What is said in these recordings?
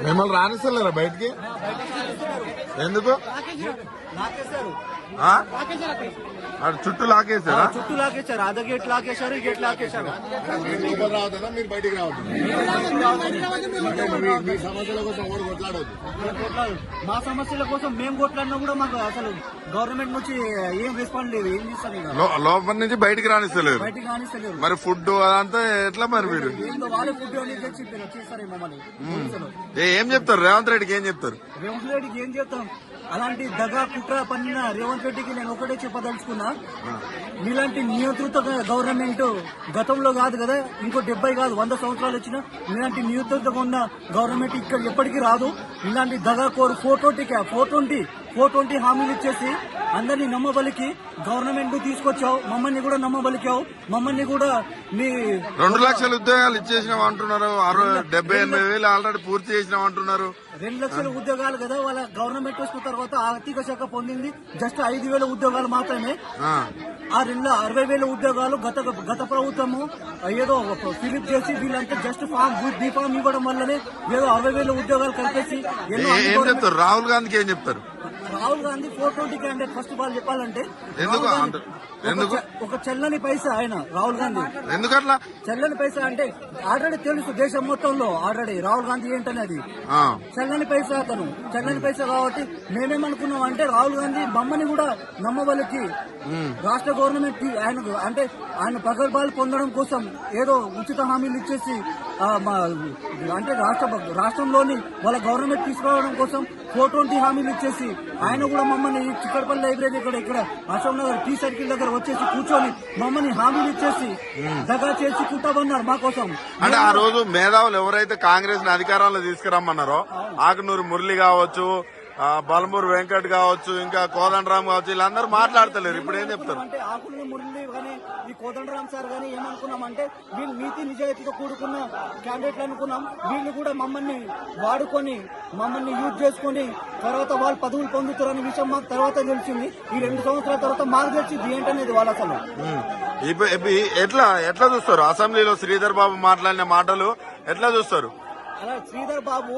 మిమ్మల్ని రానిస్తలేరా బయటికి? ఎందుకు? చుట్టూ లాకేసారా? చుట్టూ లాకేశారు. అదే గేట్ లాకేశారు, ఈ గేట్ లాకేశారు. రావద్దా? మీరు బయటికి రావద్దు. మీ సమస్యల కోసం కూడా కొట్లాడవద్దు. మా సమస్యల కోసం మేము కొట్లాడినా కూడా మాకు అసలు గవర్నమెంట్ నుంచి ఏం రెస్పాండ్ లేదు. ఏం చేస్తాను లోపల నుంచి బయటికి రానిస్తలేదు. బయటికి రానిస్తలేరు. మరి ఫుడ్ అదంతా ఎట్లా? మరి మీరు వాళ్ళే ఫుడ్ చేస్తారు మమ్మల్ని. ఏం చెప్తారు రేవంత్ రెడ్డికి? ఏం చెప్తారు రేవంత్ రెడ్డికి? ఏం చెప్తాం? అలాంటి దగా కుట్ర పన్నిన రేవంత్ రెడ్డికి నేను ఒకటే చెప్పదలుచుకున్నా, మీలాంటి నియంత్రిత గవర్నమెంట్ గతంలో కాదు కదా, ఇంకో 70 కాదు 100 సంవత్సరాలు వచ్చినా మీలాంటి నియంత్రితగా ఉన్న గవర్నమెంట్ ఇక్కడ ఎప్పటికీ రాదు. ఇలాంటి దగా కోరు 420 హామీలు ఇచ్చేసి అందరినీ నమ్మబలికి గవర్నమెంట్ తీసుకొచ్చావు. మమ్మల్ని కూడా నమ్మబలికావు. మమ్మల్ని కూడా మీ 2 లక్షల ఉద్యోగాలు ఇచ్చేసినాం అంటున్నారు. 78,000 ఆల్రెడీ పూర్తి చేసినాం అంటున్నారు. 2 లక్షల ఉద్యోగాలు కదా వాళ్ళ గవర్నమెంట్ వచ్చిన తర్వాత ఆర్థిక శాఖ పొందింది జస్ట్ 5,000 ఉద్యోగాలు మాత్రమే. ఆ 60,000 ఉద్యోగాలు గత ప్రభుత్వము ఏదో ఫిలిప్ చేసి వీళ్ళంతా జస్ట్ బీ ఫామ్ ఇవ్వడం వల్లనే ఏదో 60,000 ఉద్యోగాలు కలిపేసి ఏం చెప్తారు? రాహుల్ గాంధీకి ఏం చెప్తారు? Rahul Gandhi 420 candidate. First of all చెప్పాలంటే ఎందుకు ఒక చెల్లని పైసా ఆయన రాహుల్ గాంధీ. ఎందుకట్లా చెల్లని పైసా అంటే ఆల్రెడీ తెలుసు దేశం మొత్తంలో ఆల్రెడీ రాహుల్ గాంధీ ఏంటనేది. చెల్లని పైసా అతను చెల్లని పైసా కాబట్టి మేమేమనుకున్నాం అంటే రాహుల్ గాంధీ బొమ్మని కూడా నమ్మవలికి రాష్ట్ర గవర్నమెంట్ ఆయన ప్రగల్భాలు పొందడం కోసం ఏదో ఉచిత హామీలు ఇచ్చేసి అంటే రాష్ట్రంలోని వాళ్ళ గవర్నమెంట్ తీసుకురావడం కోసం 420 హామీలు ఇచ్చేసి ఆయన కూడా మమ్మల్ని చిక్కడపల్లి లైబ్రరీ ఇక్కడ అశోక్ నగర్ టీ సర్కిల్ దగ్గర వచ్చేసి కూర్చొని మమ్మల్ని హామీలు ఇచ్చేసి దగా చేసి కుట్టబన్నారు మా కోసం. అంటే ఆ రోజు మేధావులు ఎవరైతే కాంగ్రెస్ ని అధికారంలో తీసుకురమ్మన్నారో ఆకునూరు మురళి కావచ్చు, బలమూరు వెంకట్ కావచ్చు, ఇంకా కోదండరామ్ కావచ్చు, వీళ్ళందరూ మాట్లాడతలేరు. ఇప్పుడు ఏం చెప్తారు? అంటే ఆకునూరు మురళి కానీ ఈ కోదండరామ్ సార్ కానీ ఏమనుకున్నామంటే వీళ్ళు నీతి నిజాయితీతో కూడుకున్న క్యాండిడేట్లు అనుకున్నాం. వీళ్ళు కూడా మమ్మల్ని వాడుకొని మమ్మల్ని యూజ్ చేసుకుని తర్వాత వాళ్ళు పదవులు పొందుతారనే విషయం మాకు తర్వాత తెలిసింది. ఈ 2 సంవత్సరాల తర్వాత మాకు తెలిసింది ఏంటనేది వాళ్ళు అసలు ఎట్లా చూస్తారు? అసెంబ్లీలో శ్రీధర్ బాబు మాట్లాడిన మాటలు ఎట్లా చూస్తారు? అలా శ్రీధర్ బాబు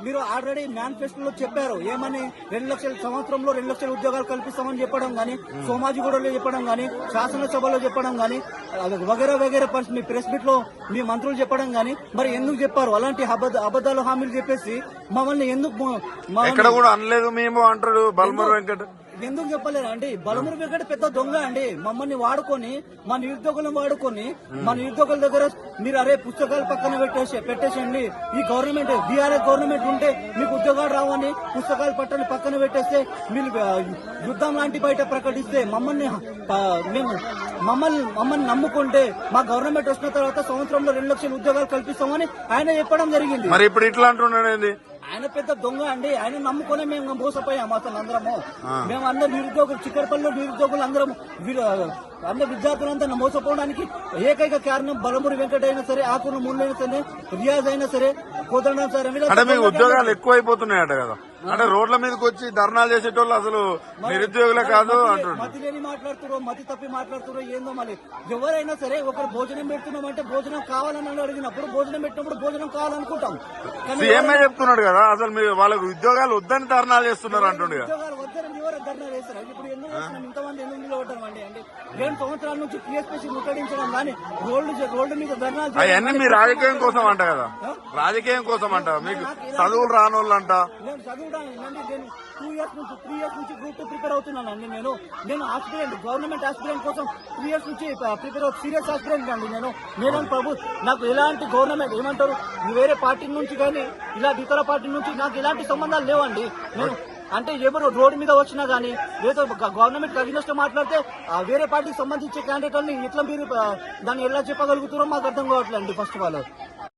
మీరు ఆల్రెడీ మేనిఫెస్టోలో చెప్పారు ఏమని 2 లక్షల సంవత్సరంలో 2 లక్షల ఉద్యోగాలు కల్పిస్తామని చెప్పడం గానీ, సోమాజిగూడలో చెప్పడం గానీ, శాసనసభలో చెప్పడం గానీ, వగేరా మీ ప్రెస్ మీట్ లో మీ మంత్రులు చెప్పడం గానీ, మరి ఎందుకు చెప్పారు? అలాంటి అబద్దాలు హామీలు చెప్పేసి మమ్మల్ని ఎందుకు ఎక్కడ కూడా అనలేదు మేము అంటాడు బల్మూరు వెంకట్. ఎందుకు చెప్పలేరు అండి? బలమూరు వెంకట పెద్ద దొంగ అండి. మమ్మల్ని వాడుకొని మా నిరుద్యోగులను వాడుకొని మా నిరుద్యోగుల దగ్గర మీరు అరే పుస్తకాలు పక్కన పెట్టేసండి. ఈ గవర్నమెంట్ బీఆర్ఎస్ గవర్నమెంట్ ఉంటే మీకు ఉద్యోగాలు రావని పుస్తకాలు పక్కన పెట్టేస్తే మీరు యుద్ధం లాంటి బయట ప్రకటిస్తే మమ్మల్ని నమ్ముకుంటే మా గవర్నమెంట్ వచ్చిన తర్వాత సంవత్సరంలో 2 లక్షల ఉద్యోగాలు కల్పిస్తామని ఆయన చెప్పడం జరిగింది. మరి ఇప్పుడు ఇట్లా అంటున్నాడు. ఆయన పెద్ద దొంగ అండి. ఆయన నమ్ముకునే మేము మోసపోయాము అసలు అందరము. మేము అందరు నిరుద్యోగులు చిక్కడపల్లిలో నిరుద్యోగులు అందరం అందరు విద్యార్థులంతా మోసపోవడానికి ఏకైక కారణం బలమూరి వెంకట అయినా సరే, ఆకును ముళ్ళైనా సరే, రియాజ్ అయినా సరే, కోదండం సార్ అంటే ఉద్యోగాలు ఎక్కువైపోతున్నాయట కదా. అంటే రోడ్ల మీదకి వచ్చి ధర్నాలు చేసేటోళ్ళు అసలు నిరుద్యోగులే కాదు అంటున్నారు. మతి లేని మాట్లాడుతున్నారు, మతి తప్పి మాట్లాడుతున్నారు. ఏందో మళ్ళీ ఎవరైనా సరే ఒకరు భోజనం పెడుతున్నామంటే భోజనం కావాలని అడిగినప్పుడు భోజనం పెట్టినప్పుడు భోజనం కావాలనుకుంటాం. సీఎంఏ చెప్తున్నాడు కదా అసలు మీరు వాళ్ళకు ఉద్యోగాలు వద్దని ధర్నాలు చేస్తున్నారు అంటుండే. ఉద్యోగాలు వద్దని ఎవరు ధర్నా చేస్తారు? ఇప్పుడు ఎందుకు చేస్తున్నాం? ఇంతమంది ఎందుకు నిలబడ్డామండి? అంటే 2 సంవత్సరాల నుంచి టీఎస్పీసీ ముట్టడించడం కానీ రోడ్డు మీద ధర్నాలు అవన్నీ మీ రాజకీయం కోసం అంట కదా. రాజకీయం కోసం అంట. మీకు చదువులు రానోళ్ళు అంట. నేను చదువుతానండి. నేను 3 ఇయర్స్ నుంచి గ్రూప్ 2 ప్రిపేర్ అవుతున్నానండి. నేను ఆస్పిరెంట్, గవర్నమెంట్ ఆస్పిరెంట్ కోసం 3 ఇయర్స్ నుంచి ప్రిపేర్ అవుతుంది. సీరియస్ ఆస్పిరెంట్ అండి. నేను నాకు ఎలాంటి గవర్నమెంట్ ఏమంటారు వేరే పార్టీ నుంచి కానీ ఇలాంటి ఇతర పార్టీ నుంచి నాకు ఎలాంటి సంబంధాలు లేవండి. నేను అంటే ఎవరు రోడ్డు మీద వచ్చినా గానీ లేదా గవర్నమెంట్ అగ్నిస్ట్ మాట్లాడితే వేరే పార్టీకి సంబంధించే క్యాండిడేట్లని ఎట్లా మీరు దాన్ని ఎలా చెప్పగలుగుతారో మాకు అర్థం కావట్లేదు. First of all